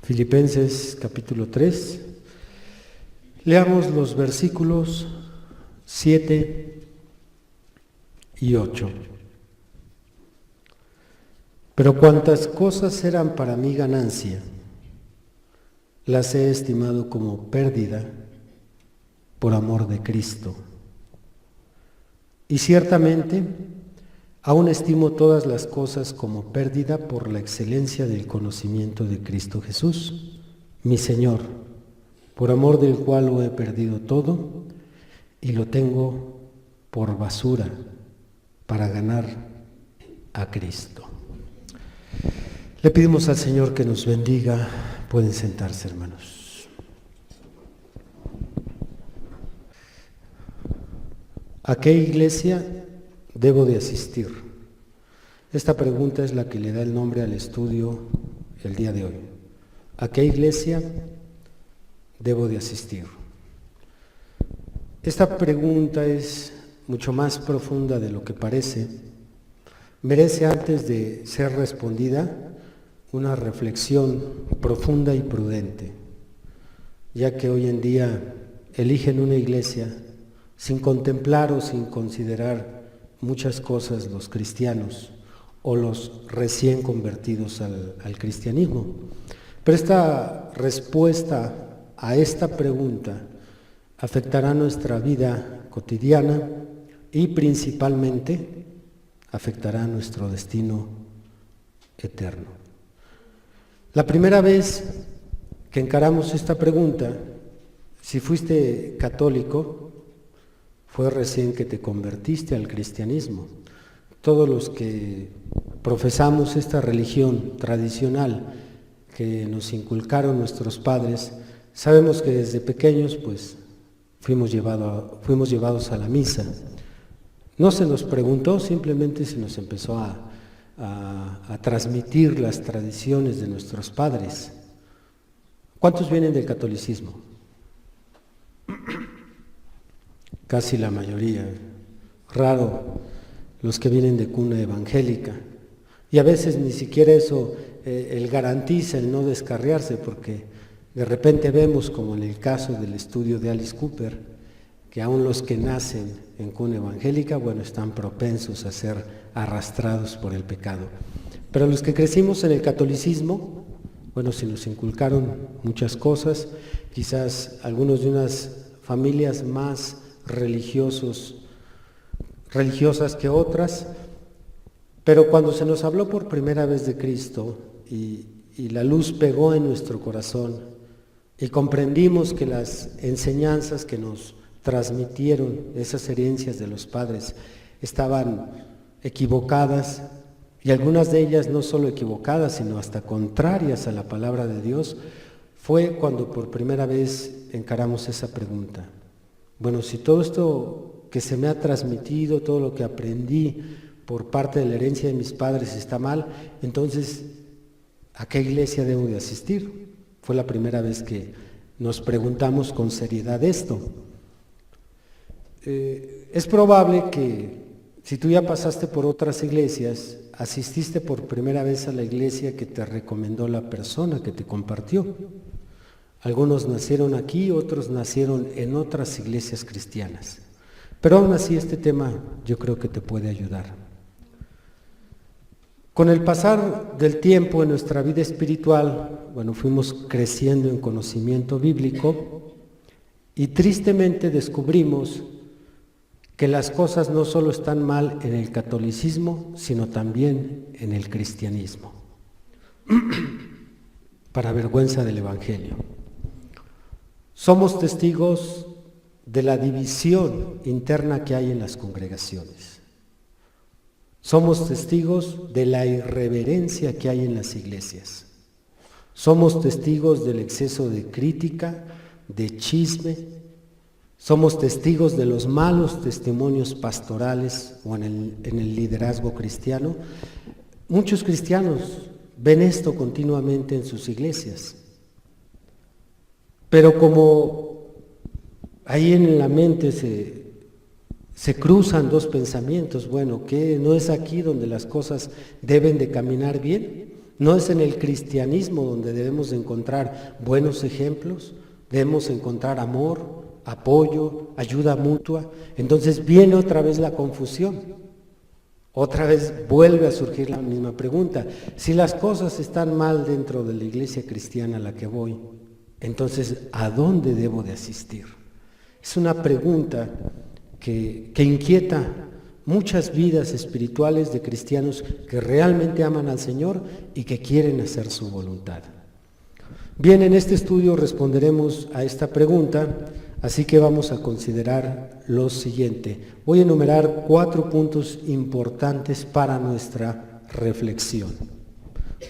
Filipenses capítulo 3. Leamos los versículos 7 y 8. Pero cuantas cosas eran para mí ganancia, las he estimado como pérdida por amor de Cristo. Y ciertamente, aún estimo todas las cosas como pérdida por la excelencia del conocimiento de Cristo Jesús, mi Señor, por amor del cual lo he perdido todo y lo tengo por basura para ganar a Cristo. Le pedimos al Señor que nos bendiga. Pueden sentarse, hermanos. ¿A qué iglesia debo de asistir? Esta pregunta es la que le da el nombre al estudio el día de hoy. ¿A qué iglesia debo de asistir? Esta pregunta es mucho más profunda de lo que parece. Merece, antes de ser respondida, una reflexión profunda y prudente, ya que hoy en día eligen una iglesia sin contemplar o sin considerar muchas cosas los cristianos o los recién convertidos al cristianismo. Pero esta respuesta a esta pregunta afectará nuestra vida cotidiana y principalmente afectará nuestro destino eterno. La primera vez que encaramos esta pregunta, si fuiste católico, fue recién que te convertiste al cristianismo. Todos los que profesamos esta religión tradicional que nos inculcaron nuestros padres, sabemos que desde pequeños pues fuimos llevados a la misa. No se nos preguntó, simplemente se nos empezó a transmitir las tradiciones de nuestros padres. ¿Cuántos vienen del catolicismo? Casi la mayoría. Raro los que vienen de cuna evangélica. Y a veces ni siquiera eso él garantiza el no descarriarse, porque de repente vemos, como en el caso del estudio de Alice Cooper, que aún los que nacen en cuna evangélica, bueno, están propensos a ser arrastrados por el pecado. Pero los que crecimos en el catolicismo, bueno, se nos inculcaron muchas cosas, quizás algunos de unas familias más religiosas que otras, pero cuando se nos habló por primera vez de Cristo y la luz pegó en nuestro corazón y comprendimos que las enseñanzas que nos transmitieron, esas herencias de los padres, estaban equivocadas, y algunas de ellas no solo equivocadas, sino hasta contrarias a la palabra de Dios, fue cuando por primera vez encaramos esa pregunta. Bueno, si todo esto que se me ha transmitido, todo lo que aprendí por parte de la herencia de mis padres está mal, entonces, ¿a qué iglesia debo de asistir? Fue la primera vez que nos preguntamos con seriedad esto. Es probable que si tú ya pasaste por otras iglesias, asististe por primera vez a la iglesia que te recomendó la persona que te compartió. Algunos nacieron aquí, otros nacieron en otras iglesias cristianas. Pero aún así este tema yo creo que te puede ayudar. Con el pasar del tiempo en nuestra vida espiritual, bueno, fuimos creciendo en conocimiento bíblico y tristemente descubrimos que las cosas no solo están mal en el catolicismo, sino también en el cristianismo, para vergüenza del Evangelio. Somos testigos de la división interna que hay en las congregaciones. Somos testigos de la irreverencia que hay en las iglesias. Somos testigos del exceso de crítica, de chisme. Somos testigos de los malos testimonios pastorales o en el liderazgo cristiano. Muchos cristianos ven esto continuamente en sus iglesias. Pero como ahí en la mente se cruzan dos pensamientos, bueno, ¿qué no es aquí donde las cosas deben de caminar bien? No es en el cristianismo donde debemos encontrar buenos ejemplos, debemos encontrar amor, apoyo, ayuda mutua. Entonces viene otra vez la confusión. Otra vez vuelve a surgir la misma pregunta. Si las cosas están mal dentro de la iglesia cristiana a la que voy, entonces, ¿a dónde debo de asistir? Es una pregunta que inquieta muchas vidas espirituales de cristianos que realmente aman al Señor y que quieren hacer su voluntad. Bien, en este estudio responderemos a esta pregunta, así que vamos a considerar lo siguiente. Voy a enumerar 4 puntos importantes para nuestra reflexión.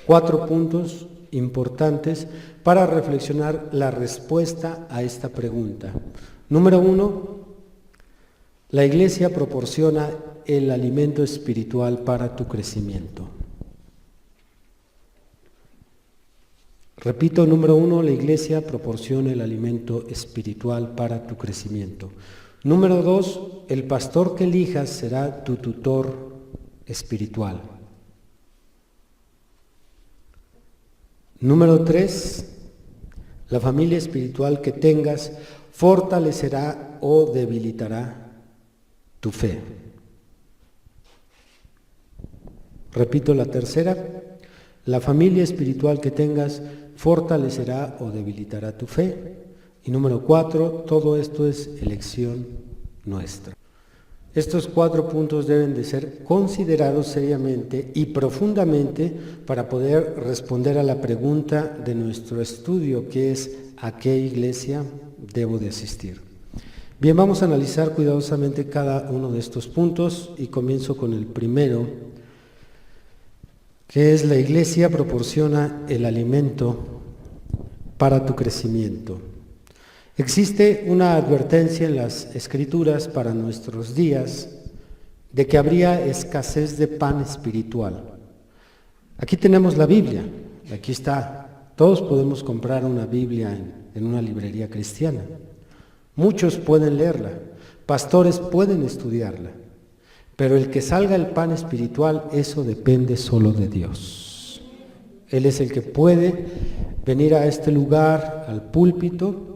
4 puntos importantes para reflexionar la respuesta a esta pregunta. Número 1, la iglesia proporciona el alimento espiritual para tu crecimiento. Repito, número 1, la iglesia proporciona el alimento espiritual para tu crecimiento. Número 2, el pastor que elijas será tu tutor espiritual. Número 3, la familia espiritual que tengas fortalecerá o debilitará tu fe. Repito la tercera, la familia espiritual que tengas fortalecerá o debilitará tu fe. Y número 4, todo esto es elección nuestra. Estos 4 puntos deben de ser considerados seriamente y profundamente para poder responder a la pregunta de nuestro estudio, que es ¿a qué iglesia debo de asistir? Bien, vamos a analizar cuidadosamente cada uno de estos puntos y comienzo con el primero, que es la iglesia proporciona el alimento para tu crecimiento. Existe una advertencia en las Escrituras para nuestros días de que habría escasez de pan espiritual. Aquí tenemos la Biblia, aquí está. Todos podemos comprar una Biblia en una librería cristiana. Muchos pueden leerla, pastores pueden estudiarla, pero el que salga el pan espiritual, eso depende solo de Dios. Él es el que puede venir a este lugar, al púlpito,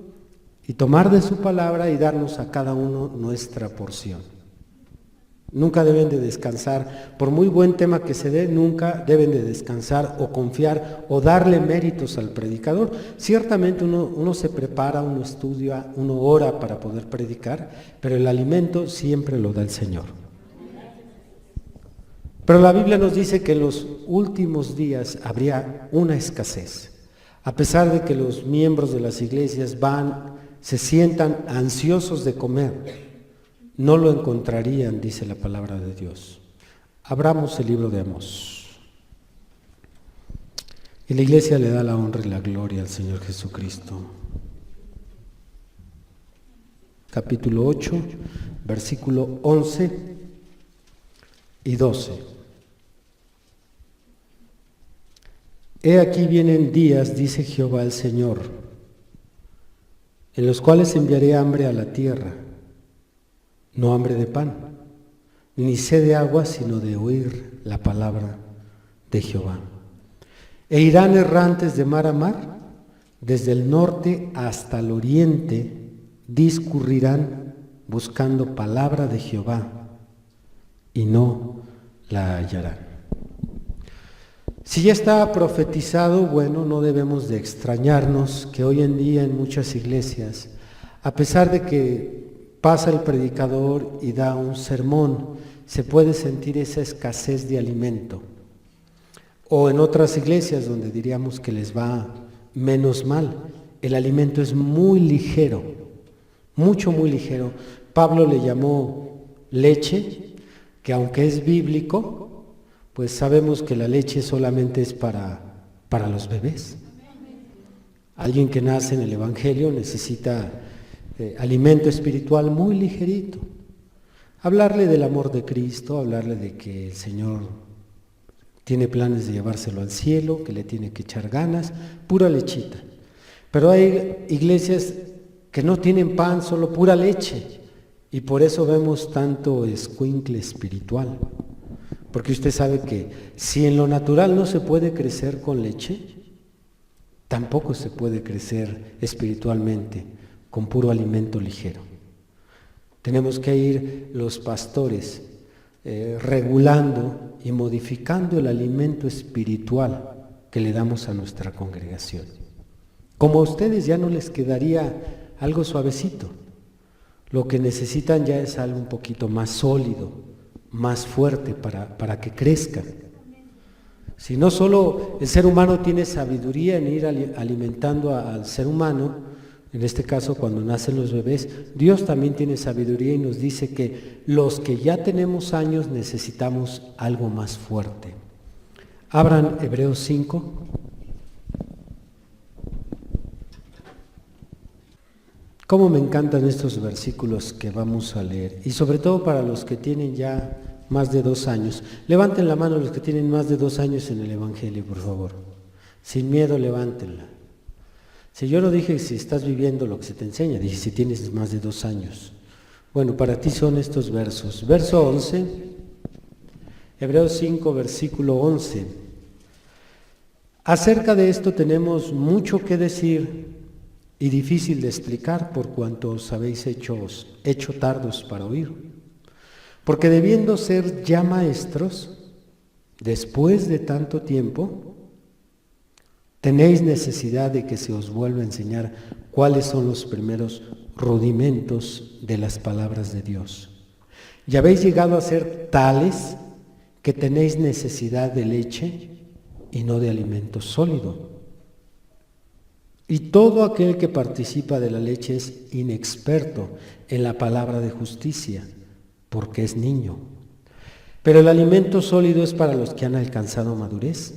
y tomar de su palabra y darnos a cada uno nuestra porción. Nunca deben de descansar, por muy buen tema que se dé, nunca deben de descansar o confiar o darle méritos al predicador. Ciertamente uno se prepara, uno estudia, uno ora para poder predicar, pero el alimento siempre lo da el Señor. Pero la Biblia nos dice que en los últimos días habría una escasez. A pesar de que los miembros de las iglesias se sientan ansiosos de comer, no lo encontrarían, dice la palabra de Dios. Abramos el libro de Amós. Y la iglesia le da la honra y la gloria al Señor Jesucristo. Capítulo 8, versículo 11 y 12. He aquí vienen días, dice Jehová el Señor, en los cuales enviaré hambre a la tierra, no hambre de pan, ni sed de agua, sino de oír la palabra de Jehová. E irán errantes de mar a mar, desde el norte hasta el oriente, discurrirán buscando palabra de Jehová, y no la hallarán. Si ya está profetizado, bueno, no debemos de extrañarnos que hoy en día en muchas iglesias, a pesar de que pasa el predicador y da un sermón, se puede sentir esa escasez de alimento. O en otras iglesias donde diríamos que les va menos mal, el alimento es muy ligero, muy ligero. Pablo le llamó leche, que aunque es bíblico, pues sabemos que la leche solamente es para los bebés. Alguien que nace en el Evangelio necesita alimento espiritual muy ligerito. Hablarle del amor de Cristo, hablarle de que el Señor tiene planes de llevárselo al cielo, que le tiene que echar ganas, pura lechita. Pero hay iglesias que no tienen pan, solo pura leche, y por eso vemos tanto escuincle espiritual. Porque usted sabe que si en lo natural no se puede crecer con leche, tampoco se puede crecer espiritualmente con puro alimento ligero. Tenemos que ir los pastores regulando y modificando el alimento espiritual que le damos a nuestra congregación. Como a ustedes ya no les quedaría algo suavecito, lo que necesitan ya es algo un poquito más sólido, más fuerte para que crezcan. Si no solo el ser humano tiene sabiduría en ir alimentando al ser humano, en este caso cuando nacen los bebés, Dios también tiene sabiduría y nos dice que los que ya tenemos años necesitamos algo más fuerte. Abran Hebreos 5. Cómo me encantan estos versículos que vamos a leer, y sobre todo para los que tienen ya más de 2 años. Levanten la mano los que tienen más de 2 años en el Evangelio, por favor. Sin miedo, levántenla. Si yo no dije si estás viviendo lo que se te enseña, dije si tienes más de 2 años. Bueno, para ti son estos versos. Verso 11, Hebreos 5, versículo 11. Acerca de esto tenemos mucho que decir y difícil de explicar por cuanto os habéis hecho tardos para oír. Porque debiendo ser ya maestros, después de tanto tiempo, tenéis necesidad de que se os vuelva a enseñar cuáles son los primeros rudimentos de las palabras de Dios. Y habéis llegado a ser tales que tenéis necesidad de leche y no de alimento sólido. Y todo aquel que participa de la leche es inexperto en la palabra de justicia, porque es niño. Pero el alimento sólido es para los que han alcanzado madurez,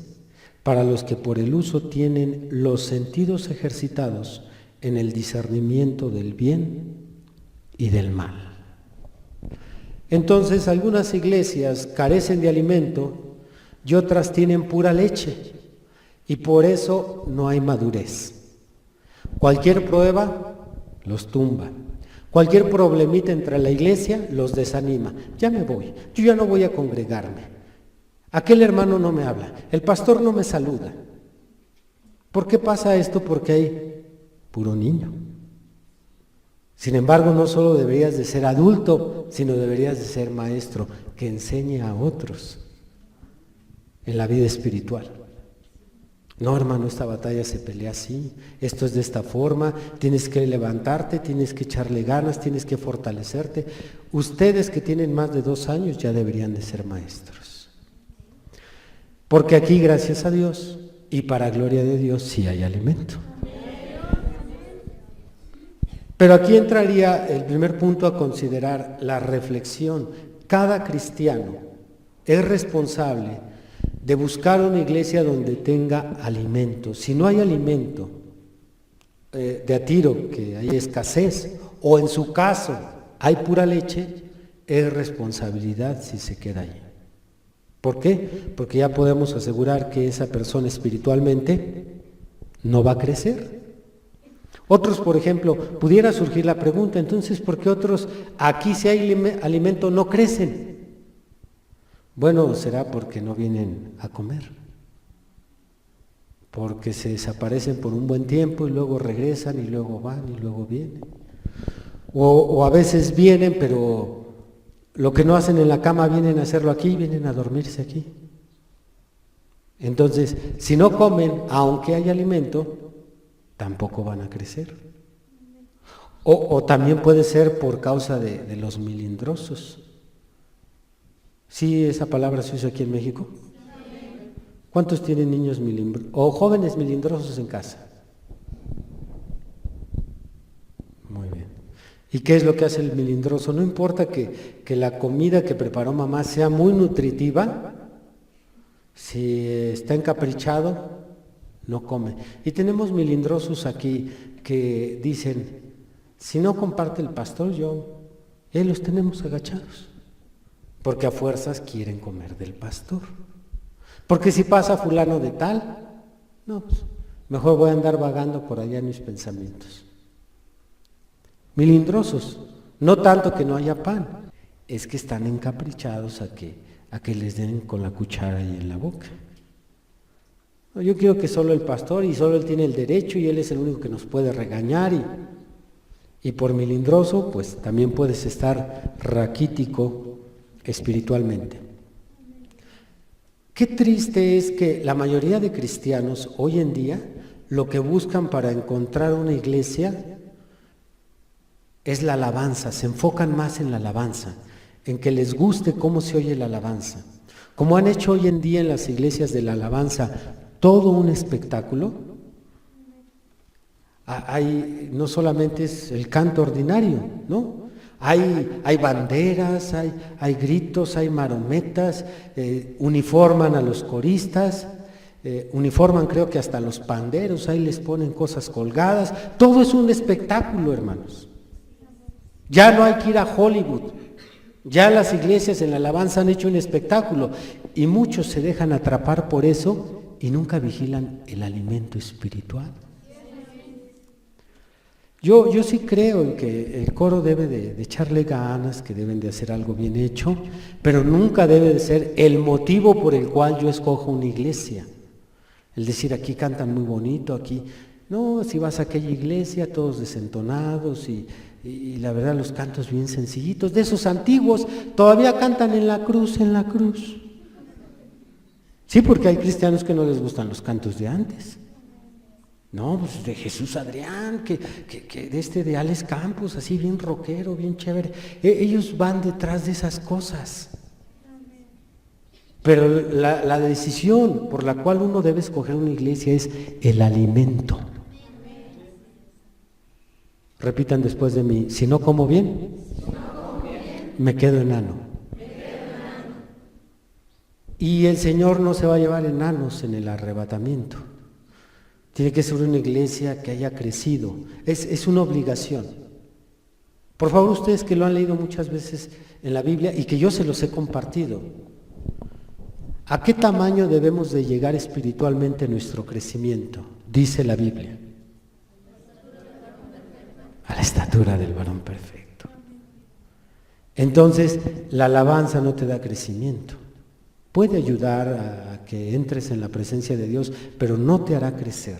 para los que por el uso tienen los sentidos ejercitados en el discernimiento del bien y del mal. Entonces, algunas iglesias carecen de alimento y otras tienen pura leche, y por eso no hay madurez. Cualquier prueba los tumba. Cualquier problemita entre la iglesia los desanima. Ya me voy, yo ya no voy a congregarme. Aquel hermano no me habla, el pastor no me saluda. ¿Por qué pasa esto? Porque hay puro niño. Sin embargo, no solo deberías de ser adulto, sino deberías de ser maestro que enseñe a otros en la vida espiritual. No, hermano, esta batalla se pelea así, esto es de esta forma, tienes que levantarte, tienes que echarle ganas, tienes que fortalecerte. Ustedes que tienen más de 2 años ya deberían de ser maestros. Porque aquí, gracias a Dios y para gloria de Dios, sí hay alimento. Pero aquí entraría el primer punto a considerar, la reflexión. Cada cristiano es responsable de buscar una iglesia donde tenga alimento. Si no hay alimento, de a tiro, que hay escasez, o en su caso hay pura leche, es responsabilidad si se queda ahí. ¿Por qué? Porque ya podemos asegurar que esa persona espiritualmente no va a crecer. Otros, por ejemplo, pudiera surgir la pregunta, entonces, ¿por qué otros aquí si hay alimento no crecen? Bueno, será porque no vienen a comer, porque se desaparecen por un buen tiempo y luego regresan y luego van y luego vienen. O a veces vienen, pero lo que no hacen en la cama vienen a hacerlo aquí, vienen a dormirse aquí. Entonces, si no comen, aunque haya alimento, tampoco van a crecer. O también puede ser por causa de los milindrosos. ¿Sí esa palabra se usa aquí en México? ¿Cuántos tienen niños milindrosos o jóvenes milindrosos en casa? Muy bien. ¿Y qué es lo que hace el milindroso? No importa que la comida que preparó mamá sea muy nutritiva, si está encaprichado, no come. Y tenemos milindrosos aquí que dicen, si no comparte el pastor, los tenemos agachados. Porque a fuerzas quieren comer del pastor. Porque si pasa fulano de tal, no, pues, mejor voy a andar vagando por allá en mis pensamientos. Milindrosos, no tanto que no haya pan, es que están encaprichados a a que les den con la cuchara y en la boca. No, yo quiero que solo el pastor, y solo él tiene el derecho, y él es el único que nos puede regañar, y por milindroso, pues también puedes estar raquítico espiritualmente. Qué triste es que la mayoría de cristianos hoy en día lo que buscan para encontrar una iglesia es la alabanza, se enfocan más en la alabanza, en que les guste cómo se oye la alabanza. Como han hecho hoy en día en las iglesias de la alabanza todo un espectáculo, no solamente es el canto ordinario, ¿no? Hay banderas, hay gritos, hay marometas, uniforman a los coristas, uniforman creo que hasta los panderos, ahí les ponen cosas colgadas, todo es un espectáculo, hermanos. Ya no hay que ir a Hollywood, ya las iglesias en la alabanza han hecho un espectáculo y muchos se dejan atrapar por eso y nunca vigilan el alimento espiritual. Yo sí creo en que el coro debe de echarle ganas, que deben de hacer algo bien hecho, pero nunca debe de ser el motivo por el cual yo escojo una iglesia. El decir, aquí cantan muy bonito, aquí... No, si vas a aquella iglesia, todos desentonados y la verdad los cantos bien sencillitos, de esos antiguos, todavía cantan en la cruz, en la cruz. Sí, porque hay cristianos que no les gustan los cantos de antes. No, pues de Jesús Adrián, que de Alex Campos, así bien rockero, bien chévere. Ellos van detrás de esas cosas. Pero la decisión por la cual uno debe escoger una iglesia es el alimento. Repitan después de mí, si no como bien, me quedo enano. Y el Señor no se va a llevar enanos en el arrebatamiento. Tiene que ser una iglesia que haya crecido, es una obligación. Por favor, ustedes que lo han leído muchas veces en la Biblia y que yo se los he compartido, ¿a qué tamaño debemos de llegar espiritualmente nuestro crecimiento? Dice la Biblia. A la estatura del varón perfecto. Entonces, la alabanza no te da crecimiento. Puede ayudar a que entres en la presencia de Dios, pero no te hará crecer.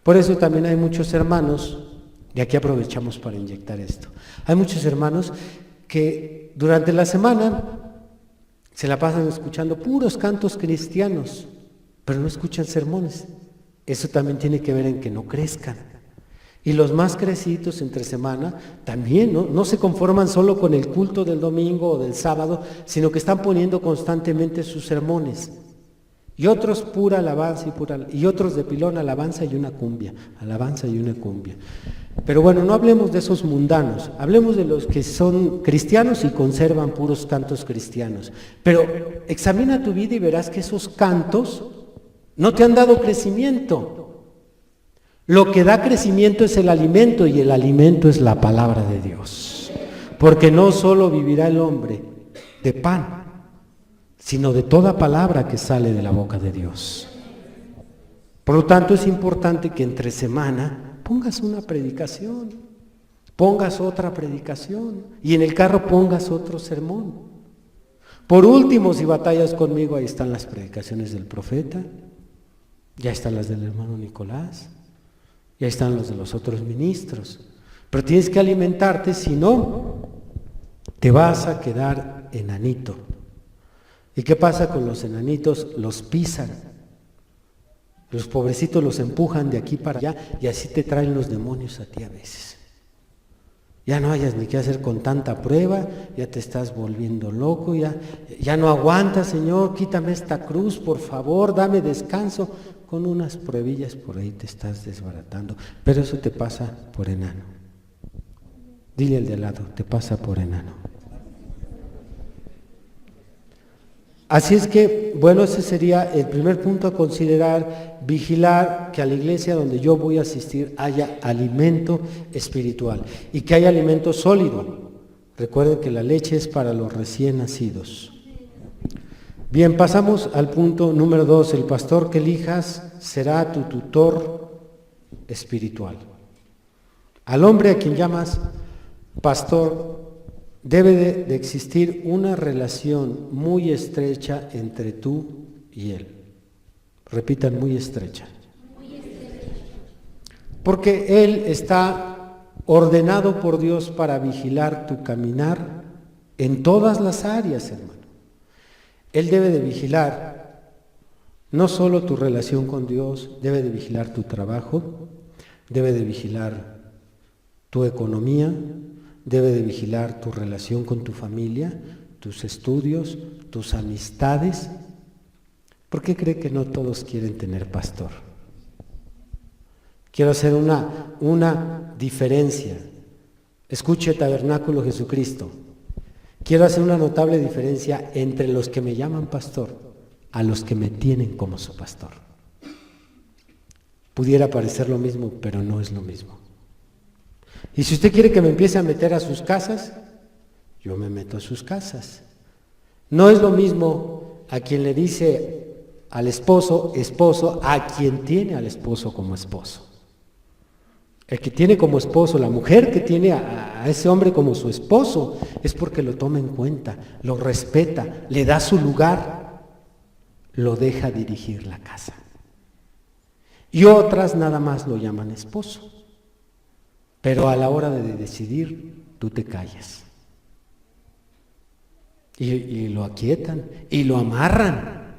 Por eso también hay muchos hermanos, y aquí aprovechamos para inyectar esto, hay muchos hermanos que durante la semana se la pasan escuchando puros cantos cristianos, pero no escuchan sermones. Eso también tiene que ver en que no crezcan. Y los más crecidos entre semana también no se conforman solo con el culto del domingo o del sábado, sino que están poniendo constantemente sus sermones. Y otros pura alabanza y otros de pilón alabanza y una cumbia, alabanza y una cumbia. Pero bueno, no hablemos de esos mundanos, hablemos de los que son cristianos y conservan puros cantos cristianos. Pero examina tu vida y verás que esos cantos no te han dado crecimiento. Lo que da crecimiento es el alimento, y el alimento es la palabra de Dios. Porque no solo vivirá el hombre de pan, sino de toda palabra que sale de la boca de Dios. Por lo tanto, es importante que entre semana pongas una predicación, pongas otra predicación, y en el carro pongas otro sermón. Por último, si batallas conmigo, ahí están las predicaciones del profeta, ya están las del hermano Nicolás, ya están los de los otros ministros, pero tienes que alimentarte, si no, te vas a quedar enanito. ¿Y qué pasa con los enanitos? Los pisan, los pobrecitos los empujan de aquí para allá y así te traen los demonios a ti a veces. Ya no hayas ni qué hacer con tanta prueba, ya te estás volviendo loco, ya no aguantas, Señor, quítame esta cruz, por favor, dame descanso. Con unas pruebillas por ahí te estás desbaratando, pero eso te pasa por enano. Dile al de al lado, te pasa por enano. Así es que, bueno, ese sería el primer punto a considerar, vigilar que a la iglesia donde yo voy a asistir haya alimento espiritual y que haya alimento sólido. Recuerden que la leche es para los recién nacidos. Bien, pasamos al punto número 2. El pastor que elijas será tu tutor espiritual. Al hombre a quien llamas pastor, debe de existir una relación muy estrecha entre tú y él. Repitan, muy estrecha. Porque él está ordenado por Dios para vigilar tu caminar en todas las áreas, hermano. Él debe de vigilar no solo tu relación con Dios, debe de vigilar tu trabajo, debe de vigilar tu economía, debe de vigilar tu relación con tu familia, tus estudios, tus amistades. ¿Por qué cree que no todos quieren tener pastor? Quiero hacer una diferencia. Escuche, Tabernáculo Jesucristo. Quiero hacer una notable diferencia entre los que me llaman pastor a los que me tienen como su pastor. Pudiera parecer lo mismo, pero no es lo mismo. Y si usted quiere que me empiece a meter a sus casas, yo me meto a sus casas. No es lo mismo a quien le dice al esposo, esposo, a quien tiene al esposo como esposo. El que tiene como esposo, la mujer que tiene a ese hombre como su esposo, es porque lo toma en cuenta, lo respeta, le da su lugar, lo deja dirigir la casa. Y otras nada más lo llaman esposo. Pero a la hora de decidir, tú te callas. Y lo aquietan, y lo amarran.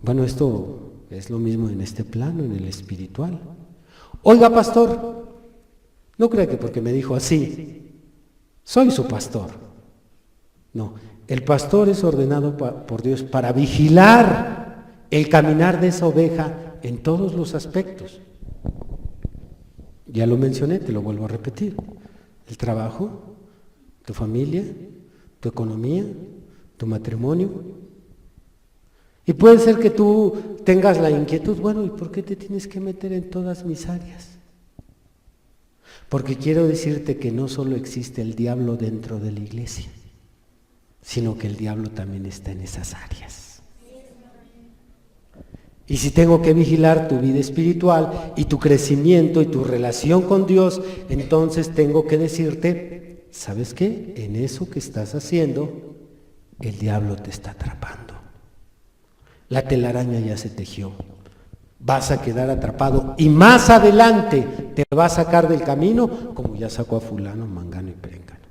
Bueno, esto es lo mismo en este plano, en el espiritual. Oiga, pastor, no crea que porque me dijo así, soy su pastor. No, el pastor es ordenado por Dios para vigilar el caminar de esa oveja en todos los aspectos. Ya lo mencioné, te lo vuelvo a repetir. El trabajo, tu familia, tu economía, tu matrimonio. Y puede ser que tú tengas la inquietud, bueno, ¿y por qué te tienes que meter en todas mis áreas? Porque quiero decirte que no solo existe el diablo dentro de la iglesia, sino que el diablo también está en esas áreas. Y si tengo que vigilar tu vida espiritual y tu crecimiento y tu relación con Dios, entonces tengo que decirte, ¿sabes qué? En eso que estás haciendo, el diablo te está atrapando. La telaraña ya se tejió. Vas a quedar atrapado y más adelante te va a sacar del camino como ya sacó a fulano, mangano y perengano.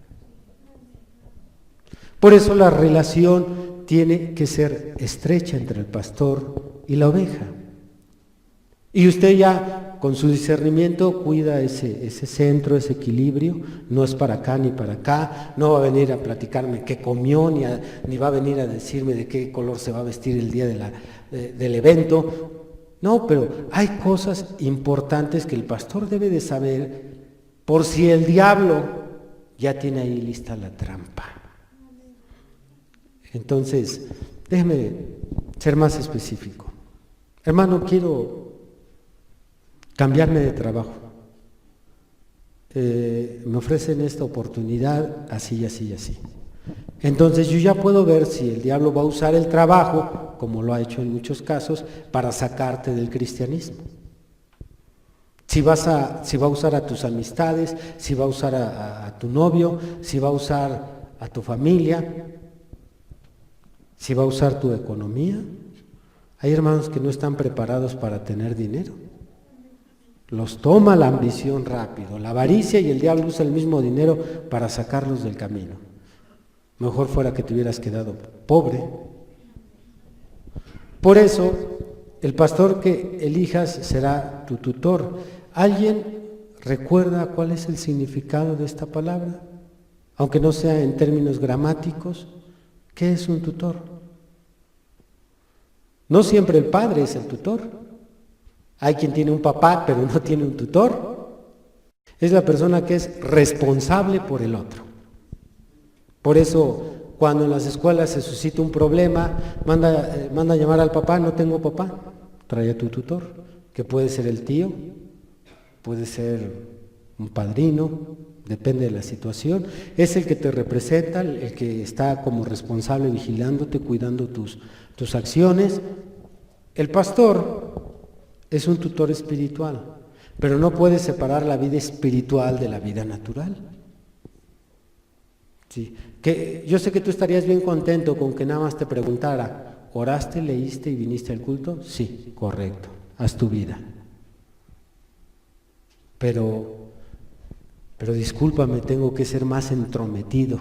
Por eso la relación tiene que ser estrecha entre el pastor y la oveja. Y usted ya con su discernimiento cuida ese centro, ese equilibrio. No es para acá ni para acá. No va a venir a platicarme qué comió, ni va a venir a decirme de qué color se va a vestir el día del evento. No, pero hay cosas importantes que el pastor debe de saber por si el diablo ya tiene ahí lista la trampa. Entonces, déjeme ser más específico. Hermano, quiero cambiarme de trabajo. Me ofrecen esta oportunidad así, así, así. Entonces yo ya puedo ver si el diablo va a usar el trabajo, como lo ha hecho en muchos casos, para sacarte del cristianismo. Si va a usar a tus amistades, si va a usar a tu novio, si va a usar a tu familia, si va a usar tu economía. Hay hermanos que no están preparados para tener dinero. Los toma la ambición rápido, la avaricia, y el diablo usa el mismo dinero para sacarlos del camino. Mejor fuera que te hubieras quedado pobre. Por eso, el pastor que elijas será tu tutor. ¿Alguien recuerda cuál es el significado de esta palabra? Aunque no sea en términos gramáticos, ¿qué es un tutor? No siempre el padre es el tutor. Hay quien tiene un papá, pero no tiene un tutor. Es la persona que es responsable por el otro. Por eso, cuando en las escuelas se suscita un problema, manda a llamar al papá, no tengo papá, trae a tu tutor, que puede ser el tío, puede ser un padrino, depende de la situación. Es el que te representa, el que está como responsable vigilándote, cuidando tus acciones. El pastor es un tutor espiritual, pero no puede separar la vida espiritual de la vida natural. Sí, que yo sé que tú estarías bien contento con que nada más te preguntara, ¿oraste, leíste y viniste al culto? Sí, correcto, haz tu vida. Pero discúlpame, tengo que ser más entrometido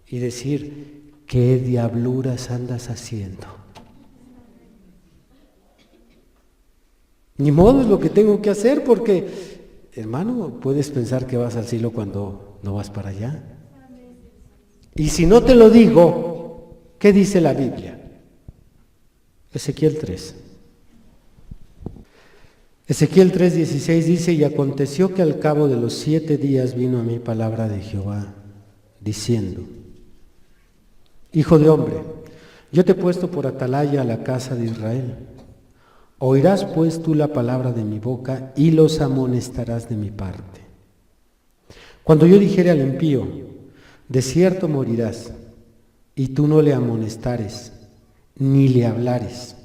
y decir, ¿qué diabluras andas haciendo? Ni modo, es lo que tengo que hacer, porque, hermano, puedes pensar que vas al cielo cuando no vas para allá. Y si no te lo digo, ¿qué dice la Biblia? Ezequiel 3. Ezequiel 3:16 dice, y aconteció que al cabo de los 7 días vino a mí palabra de Jehová, diciendo, Hijo de hombre, yo te he puesto por atalaya a la casa de Israel. Oirás pues tú la palabra de mi boca y los amonestarás de mi parte. Cuando yo dijere al impío, de cierto morirás, y tú no le amonestares, ni le hablares,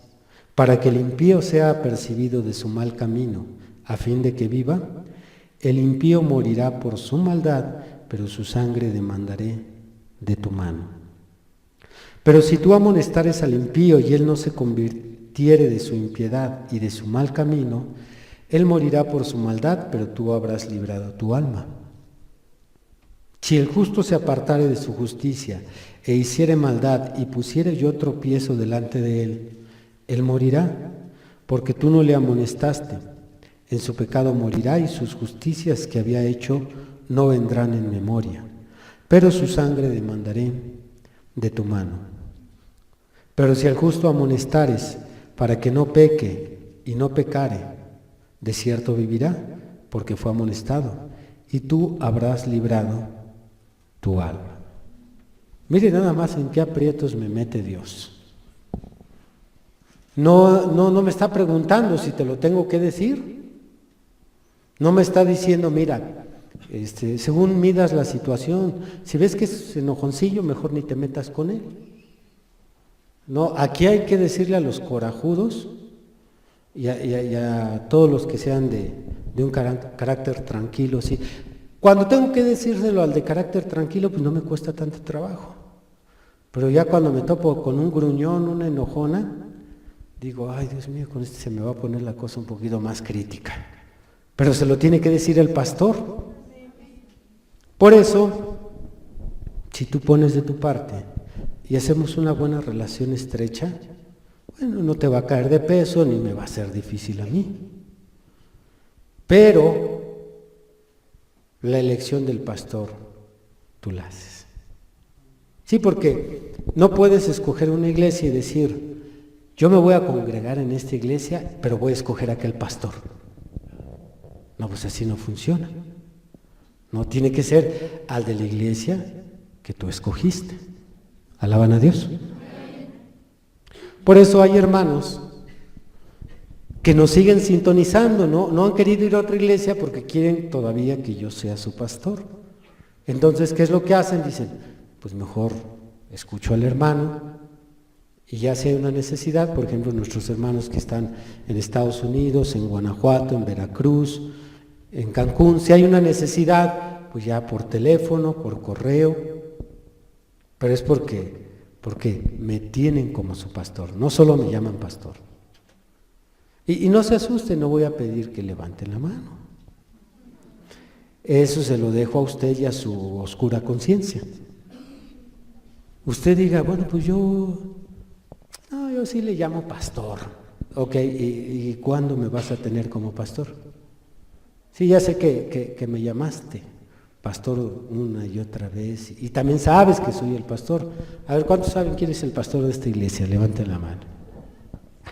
para que el impío sea apercibido de su mal camino, a fin de que viva, el impío morirá por su maldad, pero su sangre demandaré de tu mano. Pero si tú amonestares al impío y él no se convirtiere de su impiedad y de su mal camino, él morirá por su maldad, pero tú habrás librado tu alma. Si el justo se apartare de su justicia e hiciere maldad y pusiere yo tropiezo delante de él, él morirá, porque tú no le amonestaste. En su pecado morirá y sus justicias que había hecho no vendrán en memoria, pero su sangre demandaré de tu mano. Pero si al justo amonestares para que no peque y no pecare, de cierto vivirá, porque fue amonestado, y tú habrás librado tu alma. Mire nada más en qué aprietos me mete Dios. No me está preguntando si te lo tengo que decir. No me está diciendo, mira, según midas la situación, si ves que es enojoncillo, mejor ni te metas con él. No, aquí hay que decirle a los corajudos y a todos los que sean de un carácter tranquilo, sí. Cuando tengo que decírselo al de carácter tranquilo, pues no me cuesta tanto trabajo. Pero ya cuando me topo con un gruñón, una enojona, digo, ay Dios mío, con este se me va a poner la cosa un poquito más crítica. Pero se lo tiene que decir el pastor. Por eso, si tú pones de tu parte y hacemos una buena relación estrecha, bueno, no te va a caer de peso ni me va a ser difícil a mí. Pero la elección del pastor, tú la haces. Sí, porque no puedes escoger una iglesia y decir, yo me voy a congregar en esta iglesia, pero voy a escoger a aquel pastor. No, pues así no funciona. No, tiene que ser al de la iglesia que tú escogiste. Alaban a Dios. Por eso hay hermanos que nos siguen sintonizando, no han querido ir a otra iglesia porque quieren todavía que yo sea su pastor. Entonces, ¿qué es lo que hacen? Dicen, pues mejor escucho al hermano, y ya si hay una necesidad, por ejemplo, nuestros hermanos que están en Estados Unidos, en Guanajuato, en Veracruz, en Cancún, si hay una necesidad, pues ya por teléfono, por correo, pero es porque me tienen como su pastor, no solo me llaman pastor. Y no se asusten, no voy a pedir que levanten la mano. Eso se lo dejo a usted y a su oscura conciencia. Usted diga, bueno, pues yo sí le llamo pastor. Ok, ¿y cuándo me vas a tener como pastor? Sí, ya sé que me llamaste pastor una y otra vez, y también sabes que soy el pastor. A ver, ¿cuántos saben quién es el pastor de esta iglesia? Levanten la mano.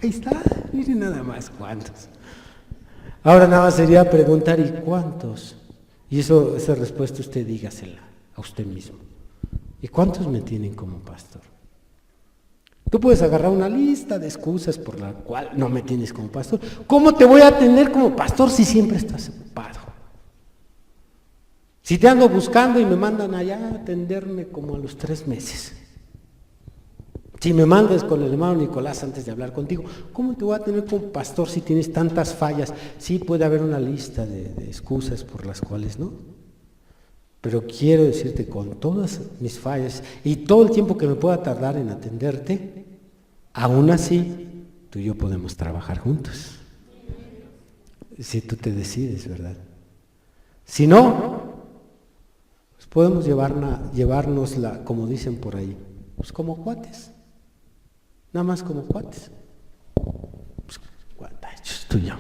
Ahí está, miren nada más cuántos. Ahora nada más sería preguntar, ¿y cuántos? Y esa respuesta usted dígasela a usted mismo. ¿Y cuántos me tienen como pastor? Tú puedes agarrar una lista de excusas por la cual no me tienes como pastor. ¿Cómo te voy a tener como pastor si siempre estás ocupado? Si te ando buscando y me mandan allá a atenderme como a los 3 meses. Si me mandas con el hermano Nicolás antes de hablar contigo, ¿cómo te voy a tener como pastor si tienes tantas fallas? Sí, puede haber una lista de excusas por las cuales no. pero quiero decirte con todas mis fallas y todo el tiempo que me pueda tardar en atenderte, aún así tú y yo podemos trabajar juntos. Si tú te decides, ¿verdad? Si no, pues podemos llevárnosla, como dicen por ahí, pues como cuates, nada más como cuates. Pues, cuatachos, tú y yo,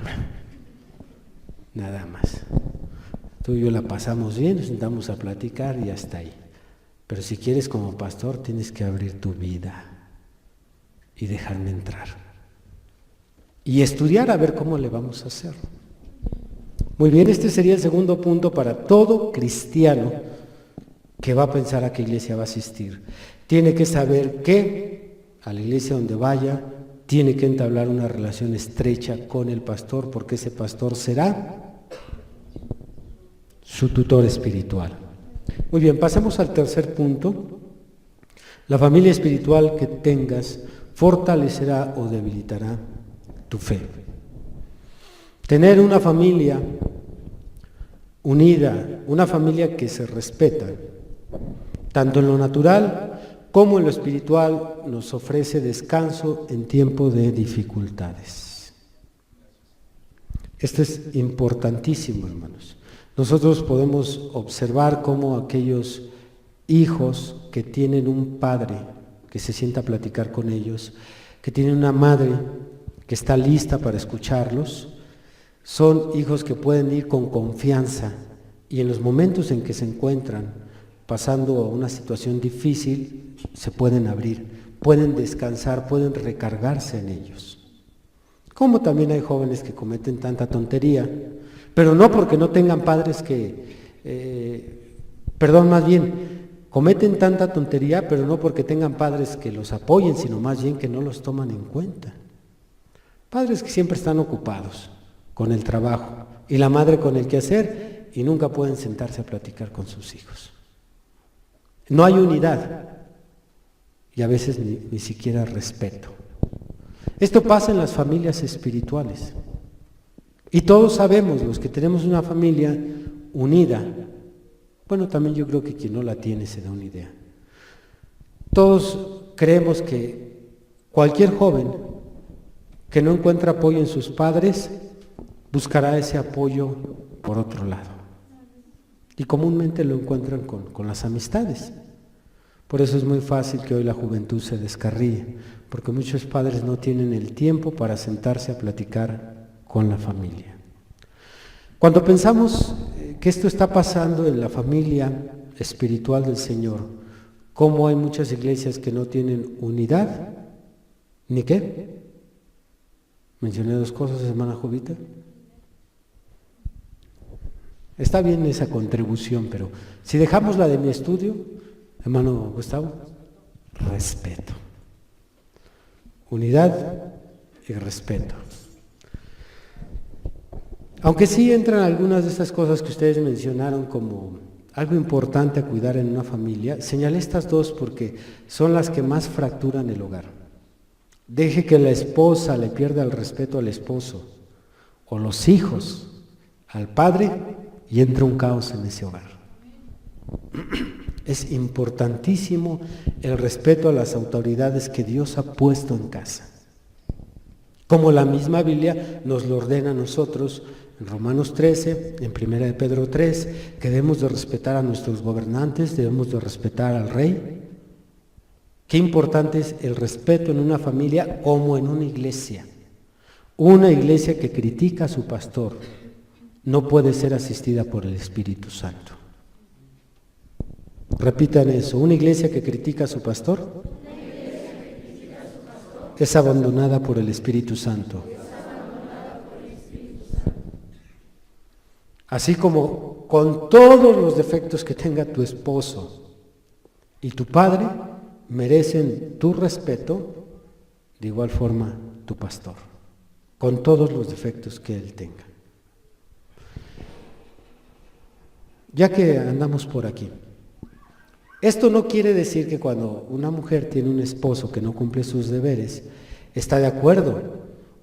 nada más. Tú y yo la pasamos bien, nos sentamos a platicar y hasta ahí. Pero si quieres como pastor, tienes que abrir tu vida y dejarme entrar. Y estudiar a ver cómo le vamos a hacer. Muy bien, este sería el segundo punto para todo cristiano que va a pensar a qué iglesia va a asistir. Tiene que saber que a la iglesia donde vaya, tiene que entablar una relación estrecha con el pastor, porque ese pastor será su tutor espiritual. Muy bien, pasemos al tercer punto. La familia espiritual que tengas fortalecerá o debilitará tu fe. Tener una familia unida, una familia que se respeta, tanto en lo natural como en lo espiritual, nos ofrece descanso en tiempo de dificultades. Esto es importantísimo, hermanos. Nosotros podemos observar cómo aquellos hijos que tienen un padre que se sienta a platicar con ellos, que tienen una madre que está lista para escucharlos, son hijos que pueden ir con confianza y en los momentos en que se encuentran pasando una situación difícil, se pueden abrir, pueden descansar, pueden recargarse en ellos. Como también hay jóvenes que cometen tanta tontería, pero no porque no tengan padres cometen tanta tontería, pero no porque tengan padres que los apoyen, sino más bien que no los toman en cuenta. Padres que siempre están ocupados con el trabajo y la madre con el quehacer y nunca pueden sentarse a platicar con sus hijos. No hay unidad y a veces ni siquiera respeto. Esto pasa en las familias espirituales. Y todos sabemos, los que tenemos una familia unida, bueno, también yo creo que quien no la tiene se da una idea. Todos creemos que cualquier joven que no encuentra apoyo en sus padres, buscará ese apoyo por otro lado. Y comúnmente lo encuentran con las amistades. Por eso es muy fácil que hoy la juventud se descarríe, porque muchos padres no tienen el tiempo para sentarse a platicar con la familia. Cuando pensamos que esto está pasando en la familia espiritual del Señor, ¿cómo hay muchas iglesias que no tienen unidad? ¿Ni qué? Mencioné dos cosas, hermana Jovita. Está bien esa contribución, pero si dejamos la de mi estudio, hermano Gustavo, respeto. Unidad y respeto. Aunque sí entran algunas de estas cosas que ustedes mencionaron como algo importante a cuidar en una familia, señalé estas dos porque son las que más fracturan el hogar. Deje que la esposa le pierda el respeto al esposo o los hijos al padre y entra un caos en ese hogar. Es importantísimo el respeto a las autoridades que Dios ha puesto en casa. Como la misma Biblia nos lo ordena a nosotros en Romanos 13, en 1 de Pedro 3, que debemos de respetar a nuestros gobernantes, debemos de respetar al rey. Qué importante es el respeto en una familia como en una iglesia. Una iglesia que critica a su pastor no puede ser asistida por el Espíritu Santo. Repitan eso, una iglesia que critica a su pastor es abandonada por el Espíritu Santo. Así como con todos los defectos que tenga tu esposo y tu padre, merecen tu respeto, de igual forma tu pastor, con todos los defectos que él tenga. Ya que andamos por aquí, esto no quiere decir que cuando una mujer tiene un esposo que no cumple sus deberes, está de acuerdo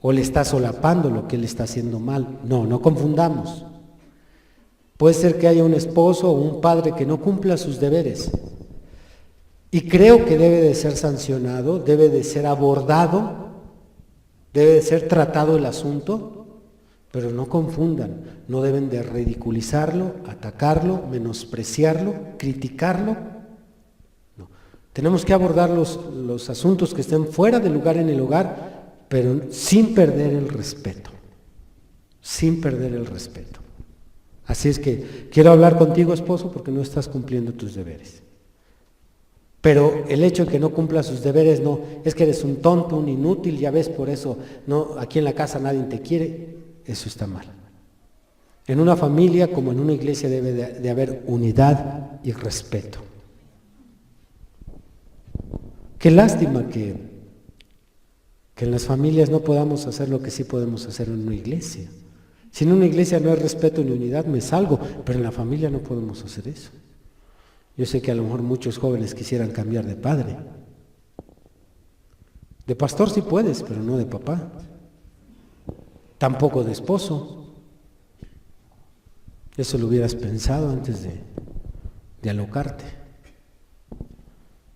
o le está solapando lo que él está haciendo mal. No confundamos. Puede ser que haya un esposo o un padre que no cumpla sus deberes. Y creo que debe de ser sancionado, debe de ser abordado, debe de ser tratado el asunto, pero no confundan, no deben de ridiculizarlo, atacarlo, menospreciarlo, criticarlo. No. Tenemos que abordar los asuntos que estén fuera de lugar en el hogar, pero sin perder el respeto, sin perder el respeto. Así es que quiero hablar contigo, esposo, porque no estás cumpliendo tus deberes. Pero el hecho de que no cumpla sus deberes no, es que eres un tonto, un inútil, ya ves, por eso no, aquí en la casa nadie te quiere, eso está mal. En una familia como en una iglesia debe de haber unidad y respeto. Qué lástima que en las familias no podamos hacer lo que sí podemos hacer en una iglesia. Si en una iglesia no hay respeto ni unidad, me salgo, pero en la familia no podemos hacer eso. Yo sé que a lo mejor muchos jóvenes quisieran cambiar de padre. De pastor sí puedes, pero no de papá. Tampoco de esposo. Eso lo hubieras pensado antes de alocarte.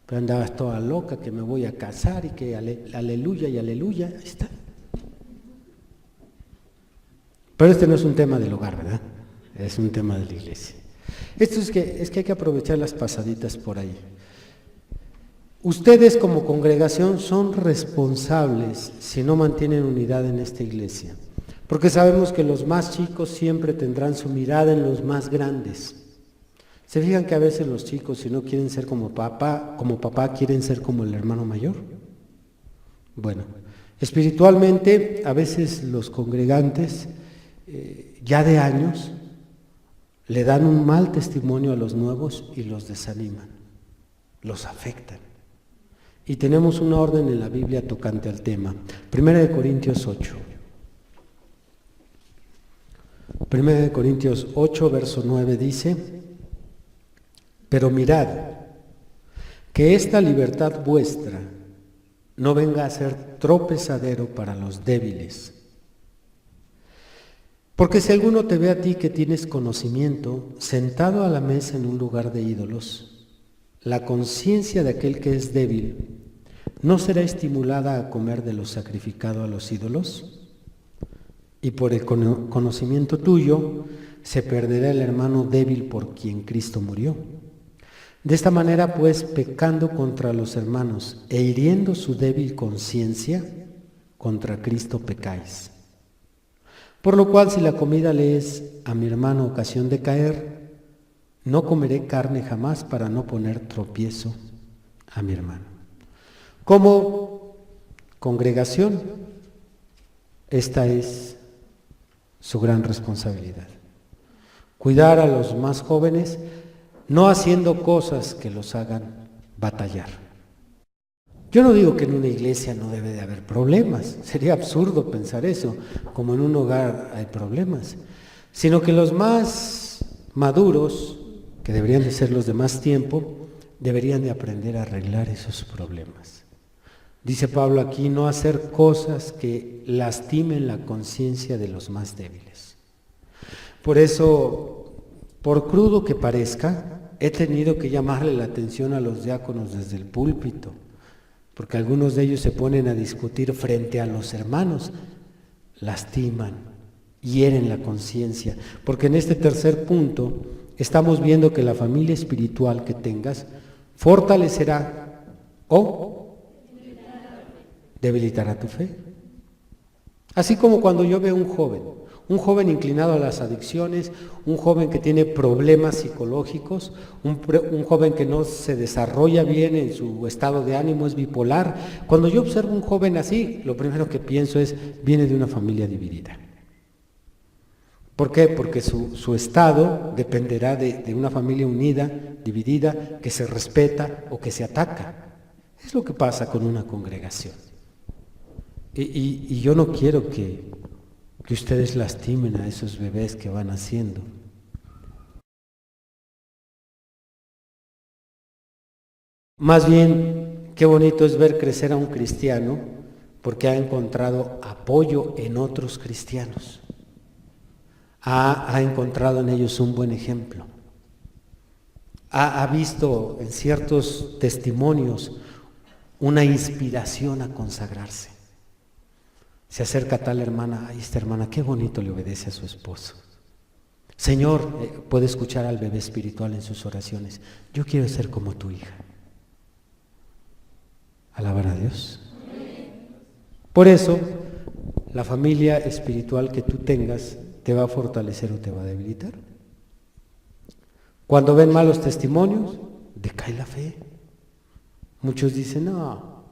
Pero andabas toda loca que me voy a casar y que aleluya y aleluya. Ahí está. Pero este no es un tema del hogar, ¿verdad? Es un tema de la iglesia. Esto es que hay que aprovechar las pasaditas por ahí. Ustedes como congregación son responsables si no mantienen unidad en esta iglesia, porque sabemos que los más chicos siempre tendrán su mirada en los más grandes. ¿Se fijan que a veces los chicos, si no quieren ser como papá, quieren ser como el hermano mayor? Bueno, espiritualmente a veces los congregantes ya de años le dan un mal testimonio a los nuevos y los desaniman, los afectan. Y tenemos una orden en la Biblia tocante al tema. 1 Corintios 8. 1 Corintios 8, verso 9 dice: pero mirad, que esta libertad vuestra no venga a ser tropezadero para los débiles. Porque si alguno te ve a ti que tienes conocimiento, sentado a la mesa en un lugar de ídolos, la conciencia de aquel que es débil, ¿no será estimulada a comer de lo sacrificado a los ídolos? Y por el conocimiento tuyo, se perderá el hermano débil por quien Cristo murió. De esta manera, pues, pecando contra los hermanos e hiriendo su débil conciencia, contra Cristo pecáis. Por lo cual, si la comida le es a mi hermano ocasión de caer, no comeré carne jamás para no poner tropiezo a mi hermano. Como congregación, esta es su gran responsabilidad. Cuidar a los más jóvenes, no haciendo cosas que los hagan batallar. Yo no digo que en una iglesia no debe de haber problemas, sería absurdo pensar eso, como en un hogar hay problemas, sino que los más maduros, que deberían de ser los de más tiempo, deberían de aprender a arreglar esos problemas. Dice Pablo aquí, no hacer cosas que lastimen la conciencia de los más débiles. Por eso, por crudo que parezca, he tenido que llamarle la atención a los diáconos desde el púlpito, porque algunos de ellos se ponen a discutir frente a los hermanos, lastiman, hieren la conciencia, porque en este tercer punto estamos viendo que la familia espiritual que tengas fortalecerá o debilitará tu fe. Así como cuando yo veo un joven inclinado a las adicciones, un joven que tiene problemas psicológicos, un joven que no se desarrolla bien en su estado de ánimo, es bipolar. Cuando yo observo un joven así, lo primero que pienso es, viene de una familia dividida. ¿Por qué? Porque su estado dependerá de una familia unida, dividida, que se respeta o que se ataca. Es lo que pasa con una congregación. Y yo no quiero que ustedes lastimen a esos bebés que van haciendo. Más bien, qué bonito es ver crecer a un cristiano porque ha encontrado apoyo en otros cristianos. ha encontrado en ellos un buen ejemplo. Ha visto en ciertos testimonios una inspiración a consagrarse. Se acerca tal hermana, ay, esta hermana, qué bonito le obedece a su esposo. Señor, puede escuchar al bebé espiritual en sus oraciones. Yo quiero ser como tu hija. Alabar a Dios. Por eso, la familia espiritual que tú tengas te va a fortalecer o te va a debilitar. Cuando ven malos testimonios, decae la fe. Muchos dicen, no,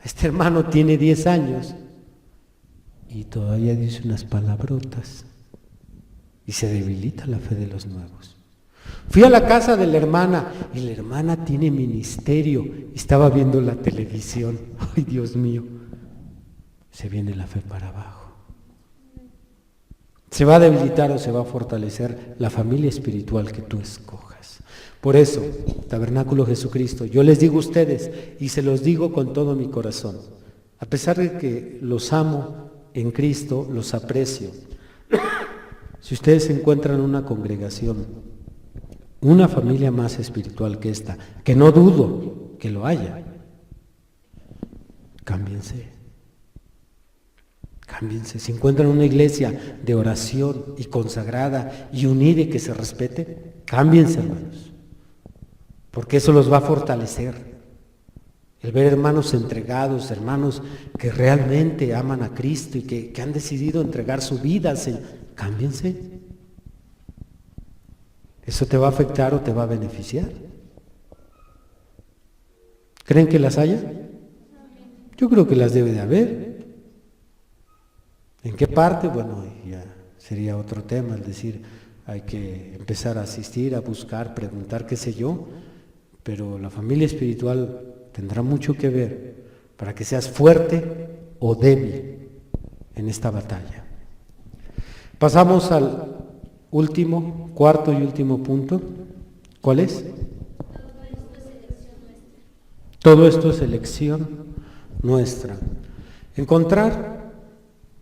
este hermano tiene 10 años y todavía dice unas palabrotas y se debilita la fe de los nuevos. Fui a la casa de la hermana y la hermana tiene ministerio y estaba viendo la televisión. Ay, Dios mío, se viene la fe para abajo. Se va a debilitar o se va a fortalecer la familia espiritual que tú escojas. Por eso, Tabernáculo Jesucristo, yo les digo a ustedes y se los digo con todo mi corazón, a pesar de que los amo en Cristo, los aprecio. Si ustedes se encuentran en una congregación, una familia más espiritual que esta, que no dudo que lo haya, cámbiense. Cámbiense. Si encuentran una iglesia de oración y consagrada y unida y que se respete, cámbiense, hermanos, porque eso los va a fortalecer. El ver hermanos entregados, hermanos que realmente aman a Cristo y que han decidido entregar su vida, cámbiense. ¿Eso te va a afectar o te va a beneficiar? ¿Creen que las haya? Yo creo que las debe de haber. ¿En qué parte? Bueno, ya sería otro tema, es decir, hay que empezar a asistir, a buscar, preguntar, qué sé yo, pero la familia espiritual tendrá mucho que ver para que seas fuerte o débil en esta batalla. Pasamos al último, cuarto y último punto. ¿Cuál es? Todo esto es elección nuestra. Encontrar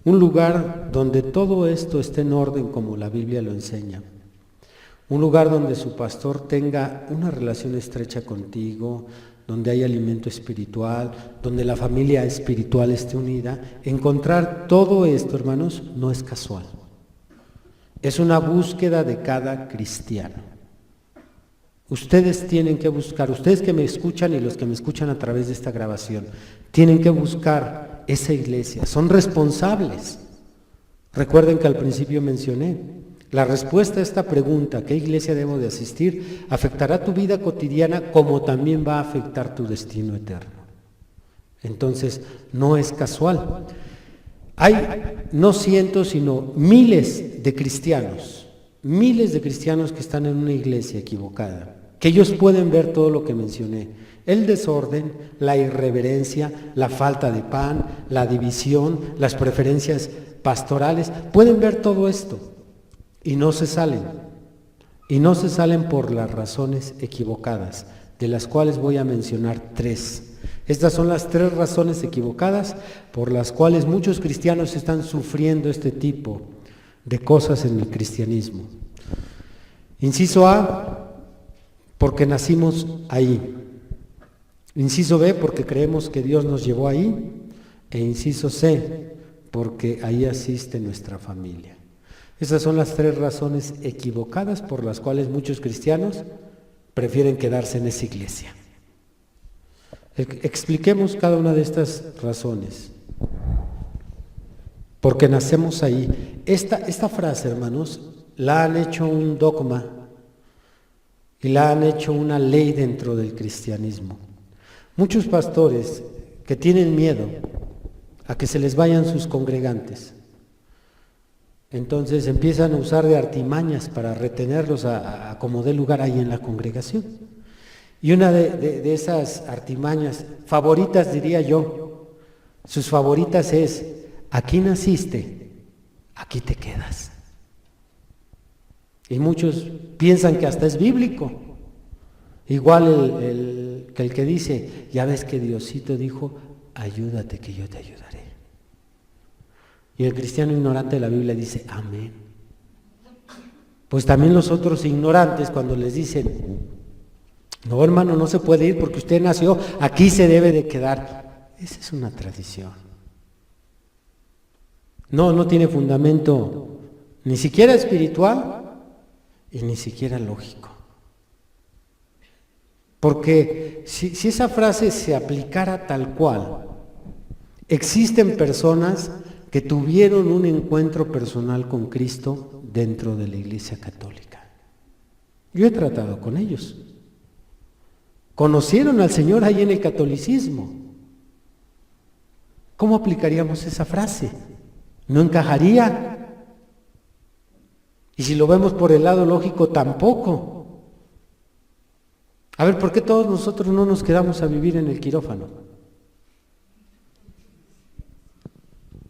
un lugar donde todo esto esté en orden como la Biblia lo enseña. Un lugar donde su pastor tenga una relación estrecha contigo, donde hay alimento espiritual, donde la familia espiritual esté unida. Encontrar todo esto, hermanos, no es casual. Es una búsqueda de cada cristiano. Ustedes tienen que buscar, ustedes que me escuchan y los que me escuchan a través de esta grabación, tienen que buscar esa iglesia, son responsables. Recuerden que al principio mencioné, la respuesta a esta pregunta, ¿qué iglesia debo de asistir?, afectará tu vida cotidiana como también va a afectar tu destino eterno. Entonces, no es casual. Hay no cientos, sino miles de cristianos que están en una iglesia equivocada, que ellos pueden ver todo lo que mencioné: el desorden, la irreverencia, la falta de pan, la división, las preferencias pastorales. Pueden ver todo esto y no se salen por las razones equivocadas, de las cuales voy a mencionar 3. Estas son las 3 razones equivocadas por las cuales muchos cristianos están sufriendo este tipo de cosas en el cristianismo. Inciso A, porque nacimos ahí. Inciso B, porque creemos que Dios nos llevó ahí. E inciso C, porque ahí asiste nuestra familia. Esas son las 3 razones equivocadas por las cuales muchos cristianos prefieren quedarse en esa iglesia. Expliquemos cada una de estas razones. Porque nacemos ahí. Esta frase, hermanos, la han hecho un dogma y la han hecho una ley dentro del cristianismo. Muchos pastores que tienen miedo a que se les vayan sus congregantes, entonces empiezan a usar de artimañas para retenerlos a como dé lugar ahí en la congregación. Y una de esas artimañas favoritas, diría yo, sus favoritas es: aquí naciste, aquí te quedas. Y muchos piensan que hasta es bíblico. Igual el que dice: ya ves que Diosito dijo, ayúdate que yo te ayudaré. Y el cristiano ignorante de la Biblia dice: amén. Pues también los otros ignorantes, cuando les dicen, no hermano, no se puede ir porque usted nació, aquí se debe de quedar. Esa es una tradición. No tiene fundamento ni siquiera espiritual y ni siquiera lógico. Porque si esa frase se aplicara tal cual, existen personas que tuvieron un encuentro personal con Cristo dentro de la Iglesia Católica. Yo he tratado con ellos. Conocieron al Señor ahí en el catolicismo. ¿Cómo aplicaríamos esa frase? No encajaría. Y si lo vemos por el lado lógico, tampoco. A ver, ¿por qué todos nosotros no nos quedamos a vivir en el quirófano?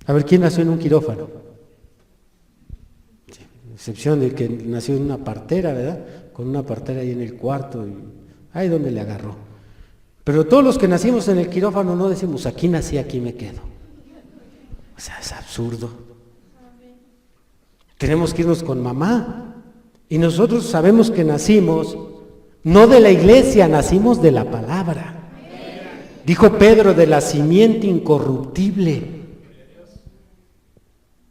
A ver, ¿quién nació en un quirófano? Sí, excepción de que nació en una partera, ¿verdad? Con una partera ahí en el cuarto, y ahí donde le agarró. Pero todos los que nacimos en el quirófano no decimos, aquí nací, aquí me quedo. O sea, es absurdo. Tenemos que irnos con mamá. Y nosotros sabemos que nacimos, no de la iglesia, nacimos de la palabra. Dijo Pedro, de la simiente incorruptible.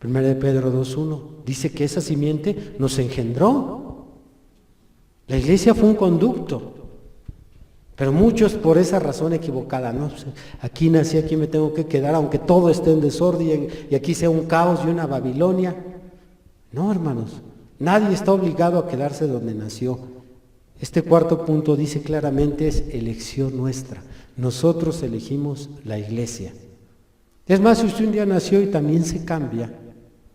1 de Pedro 2:1 dice que esa simiente nos engendró. La iglesia fue un conducto, pero muchos por esa razón equivocada, no, aquí nací, aquí me tengo que quedar, aunque todo esté en desorden y aquí sea un caos y una Babilonia. No, hermanos, nadie está obligado a quedarse donde nació. Este cuarto punto dice claramente, es elección nuestra. Nosotros elegimos la iglesia. Es más, si usted un día nació y también se cambia,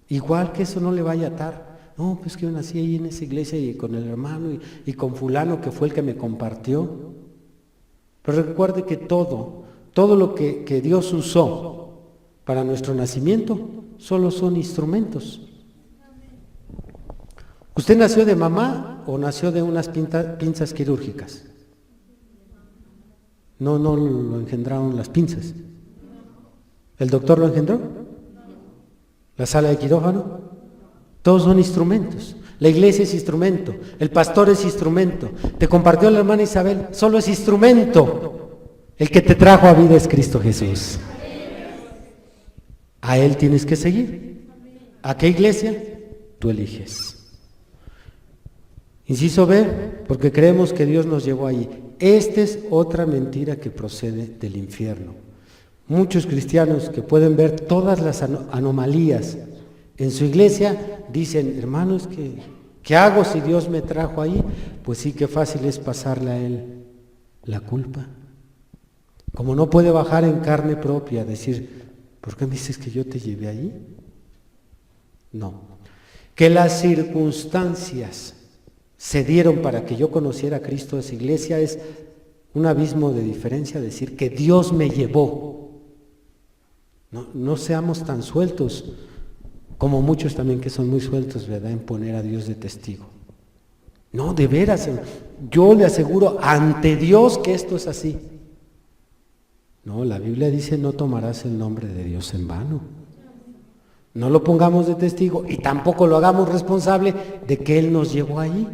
igual que eso no le vaya a atar. No, pues que yo nací ahí en esa iglesia y con el hermano y con fulano que fue el que me compartió. Pero recuerde que todo lo que Dios usó para nuestro nacimiento, solo son instrumentos. ¿Usted nació de mamá o nació de unas pinzas quirúrgicas? No lo engendraron las pinzas. ¿El doctor lo engendró? ¿La sala de quirófano? Todos son instrumentos. La iglesia es instrumento, el pastor es instrumento. Te compartió la hermana Isabel, solo es instrumento. El que te trajo a vida es Cristo Jesús. A Él tienes que seguir. ¿A qué iglesia? Tú eliges. Inciso B, porque creemos que Dios nos llevó allí. Esta es otra mentira que procede del infierno. Muchos cristianos que pueden ver todas las anomalías en su iglesia dicen, hermanos, ¿qué hago si Dios me trajo ahí? Pues sí, qué fácil es pasarle a Él la culpa. Como no puede bajar en carne propia, decir, ¿por qué me dices que yo te llevé ahí? No. Que las circunstancias se dieron para que yo conociera a Cristo de esa iglesia es un abismo de diferencia, decir que Dios me llevó. No seamos tan sueltos como muchos también que son muy sueltos, ¿verdad?, en poner a Dios de testigo. No, de veras, yo le aseguro ante Dios que esto es así. No, la Biblia dice, no tomarás el nombre de Dios en vano. No lo pongamos de testigo y tampoco lo hagamos responsable de que Él nos llevó ahí.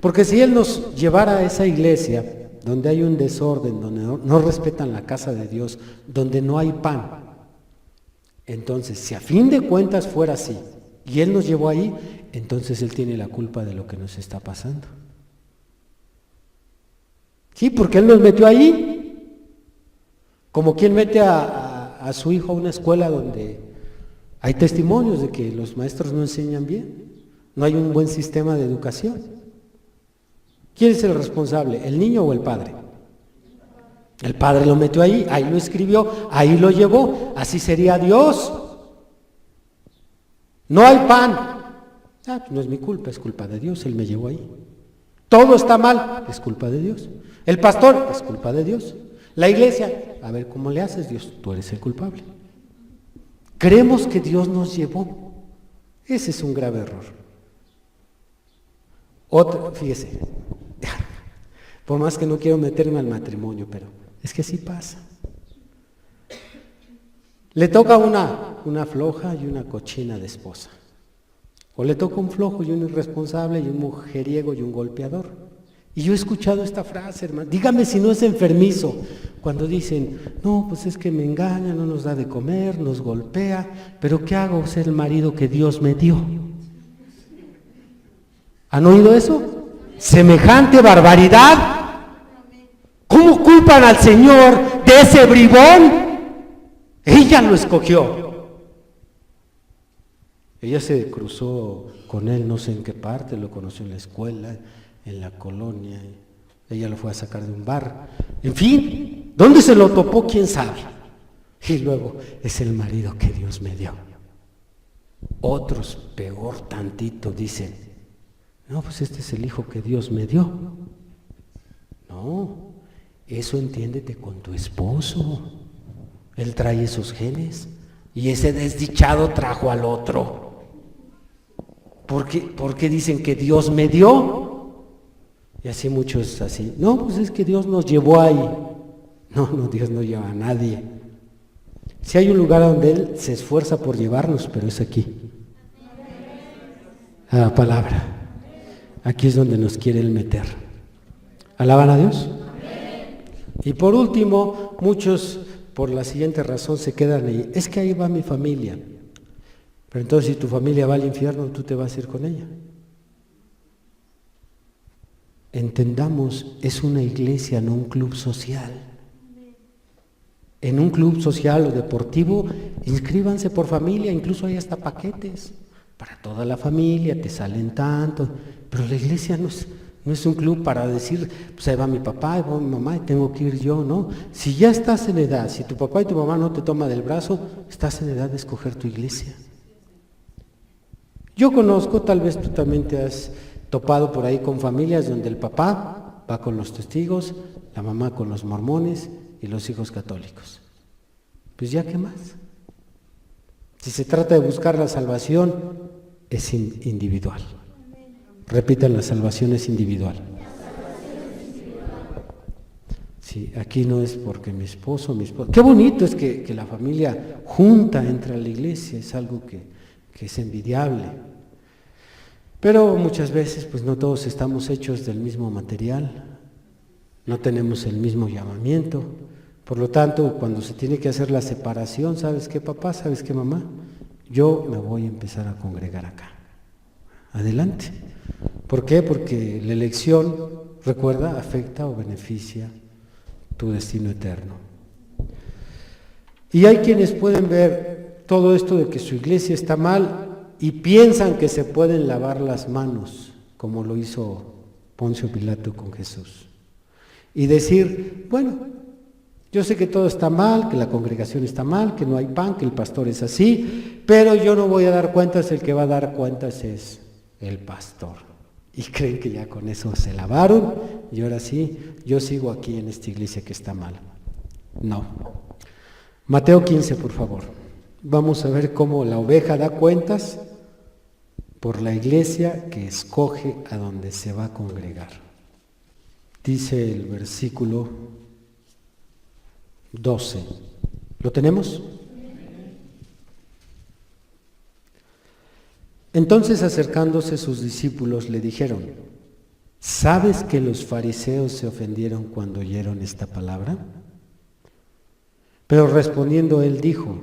Porque si Él nos llevara a esa iglesia donde hay un desorden, donde no respetan la casa de Dios, donde no hay pan, entonces si a fin de cuentas fuera así y Él nos llevó ahí, entonces Él tiene la culpa de lo que nos está pasando. Sí, porque Él nos metió ahí. Como quien mete a su hijo a una escuela donde hay testimonios de que los maestros no enseñan bien, no hay un buen sistema de educación. ¿Quién es el responsable, el niño o el padre? El padre lo metió ahí lo escribió, ahí lo llevó, así sería Dios. No hay pan. Pues no es mi culpa, es culpa de Dios, Él me llevó ahí. Todo está mal, es culpa de Dios. El pastor, es culpa de Dios. La iglesia, a ver cómo le haces, Dios, tú eres el culpable. Creemos que Dios nos llevó. Ese es un grave error. Fíjese, por más que no quiero meterme al matrimonio, pero es que sí pasa. Le toca una floja y una cochina de esposa. O le toca un flojo y un irresponsable y un mujeriego y un golpeador. Y yo he escuchado esta frase, hermano, dígame si no es enfermizo, cuando dicen, no, pues es que me engaña, no nos da de comer, nos golpea, pero ¿qué hago? Ser el marido que Dios me dio. ¿Han oído eso? Semejante barbaridad. ¿Cómo culpan al Señor de ese bribón? Ella lo escogió. Ella se cruzó con él no sé en qué parte, lo conoció en la escuela, en la colonia, ella lo fue a sacar de un bar, en fin, ¿dónde se lo topó? ¿Quién sabe? Y luego es el marido que Dios me dio. Otros, peor tantito, dicen, no, pues este es el hijo que Dios me dio. No, eso entiéndete con tu esposo, él trae esos genes y ese desdichado trajo al otro. ¿Por qué dicen que Dios me dio? Y así muchos así, no, pues es que Dios nos llevó ahí. No, Dios no lleva a nadie. Si hay un lugar donde Él se esfuerza por llevarnos, pero es aquí. A la palabra. Aquí es donde nos quiere Él meter. ¿Alaban a Dios? Y por último, muchos por la siguiente razón se quedan ahí. Es que ahí va mi familia. Pero entonces si tu familia va al infierno, tú te vas a ir con ella. Entendamos, es una iglesia, no un club social. En un club social o deportivo, inscríbanse por familia, incluso hay hasta paquetes. Para toda la familia, te salen tanto. Pero la iglesia no es un club para decir, pues ahí va mi papá, ahí va mi mamá y tengo que ir yo, ¿no? Si ya estás en edad, si tu papá y tu mamá no te toman del brazo, estás en edad de escoger tu iglesia. Yo conozco, tal vez tú también te has topado por ahí con familias donde el papá va con los testigos, la mamá con los mormones y los hijos católicos. Pues ya, ¿qué más? Si se trata de buscar la salvación, es individual. Repitan, la salvación es individual. Sí, aquí no es porque mi esposo. Qué bonito es que la familia junta entra a la iglesia, es algo que es envidiable. Pero muchas veces, pues no todos estamos hechos del mismo material, no tenemos el mismo llamamiento. Por lo tanto, cuando se tiene que hacer la separación, ¿sabes qué, papá? ¿Sabes qué, mamá? Yo me voy a empezar a congregar acá. Adelante. ¿Por qué? Porque la elección, recuerda, afecta o beneficia tu destino eterno. Y hay quienes pueden ver todo esto de que su iglesia está mal y piensan que se pueden lavar las manos, como lo hizo Poncio Pilato con Jesús. Y decir, bueno, yo sé que todo está mal, que la congregación está mal, que no hay pan, que el pastor es así, pero yo no voy a dar cuentas, el que va a dar cuentas es el pastor. Y creen que ya con eso se lavaron y ahora sí, yo sigo aquí en esta iglesia que está mal. No. Mateo 15, por favor. Vamos a ver cómo la oveja da cuentas por la iglesia que escoge a donde se va a congregar. Dice el versículo 12. ¿Lo tenemos? Entonces, acercándose sus discípulos, le dijeron, ¿sabes que los fariseos se ofendieron cuando oyeron esta palabra? Pero respondiendo él dijo,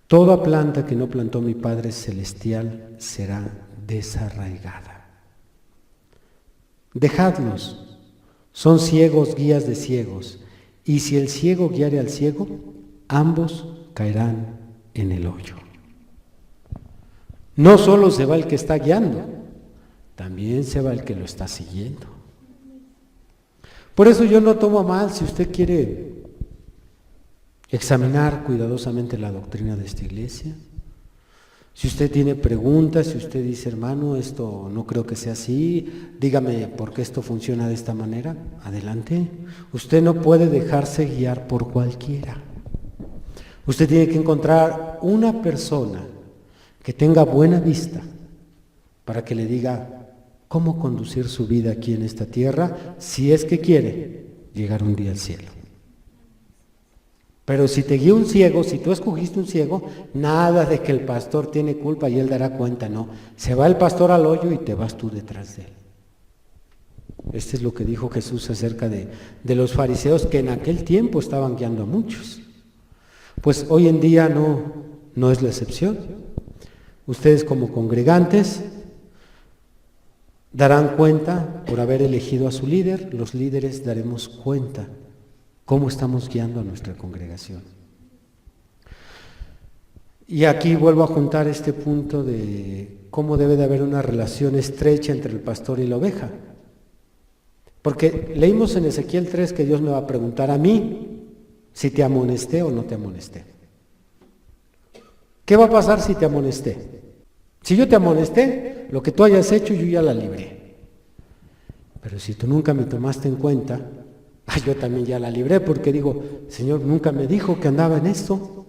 toda planta que no plantó mi Padre Celestial será desarraigada. Dejadlos, son ciegos guías de ciegos, y si el ciego guiare al ciego, ambos caerán en el hoyo. No solo se va el que está guiando, también se va el que lo está siguiendo. Por eso yo no tomo mal si usted quiere examinar cuidadosamente la doctrina de esta iglesia. Si usted tiene preguntas, si usted dice, hermano, esto no creo que sea así, dígame por qué esto funciona de esta manera, adelante. Usted no puede dejarse guiar por cualquiera. Usted tiene que encontrar una persona que tenga buena vista para que le diga cómo conducir su vida aquí en esta tierra, si es que quiere llegar un día al cielo. Pero si te guía un ciego, si tú escogiste un ciego, nada de que el pastor tiene culpa y él dará cuenta, no. Se va el pastor al hoyo y te vas tú detrás de él. Este es lo que dijo Jesús acerca de los fariseos que en aquel tiempo estaban guiando a muchos. Pues hoy en día no es la excepción. Ustedes como congregantes darán cuenta por haber elegido a su líder, los líderes daremos cuenta cómo estamos guiando a nuestra congregación. Y aquí vuelvo a juntar este punto de cómo debe de haber una relación estrecha entre el pastor y la oveja. Porque leímos en Ezequiel 3 que Dios me va a preguntar a mí si te amonesté o no te amonesté. ¿Qué va a pasar si te amonesté? Si yo te amonesté, lo que tú hayas hecho yo ya la libré. Pero si tú nunca me tomaste en cuenta, yo también ya la libré, porque digo, Señor, nunca me dijo que andaba en esto,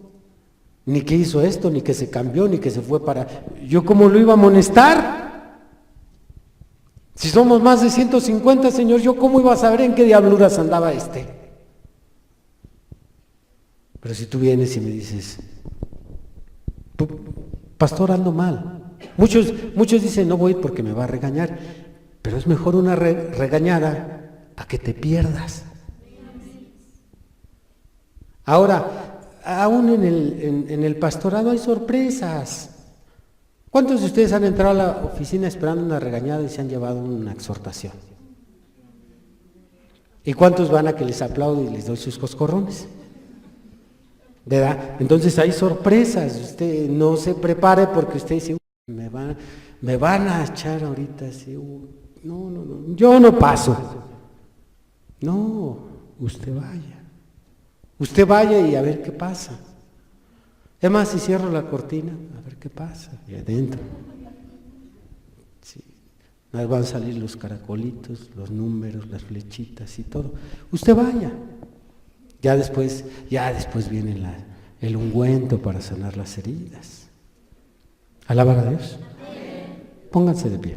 ni que hizo esto, ni que se cambió, ni que se fue para... ¿Yo cómo lo iba a amonestar? Si somos más de 150, Señor, ¿yo cómo iba a saber en qué diabluras andaba este? Pero si tú vienes y me dices, pastor, ando mal. Muchos dicen, no voy porque me va a regañar, pero es mejor una regañada a que te pierdas. Ahora, aún en el pastorado hay sorpresas. ¿Cuántos de ustedes han entrado a la oficina esperando una regañada y se han llevado una exhortación? ¿Y cuántos van a que les aplaude y les doy sus coscorrones? ¿Verdad? Entonces hay sorpresas. Usted no se prepare porque usted dice, me van a echar ahorita así. No, yo no paso. No, usted vaya. Usted vaya y a ver qué pasa. Es más, si cierro la cortina, a ver qué pasa. Y adentro. Sí. Nos van a salir los caracolitos, los números, las flechitas y todo. Usted vaya. Ya después viene el ungüento para sanar las heridas. Alabar a Dios. Pónganse de pie.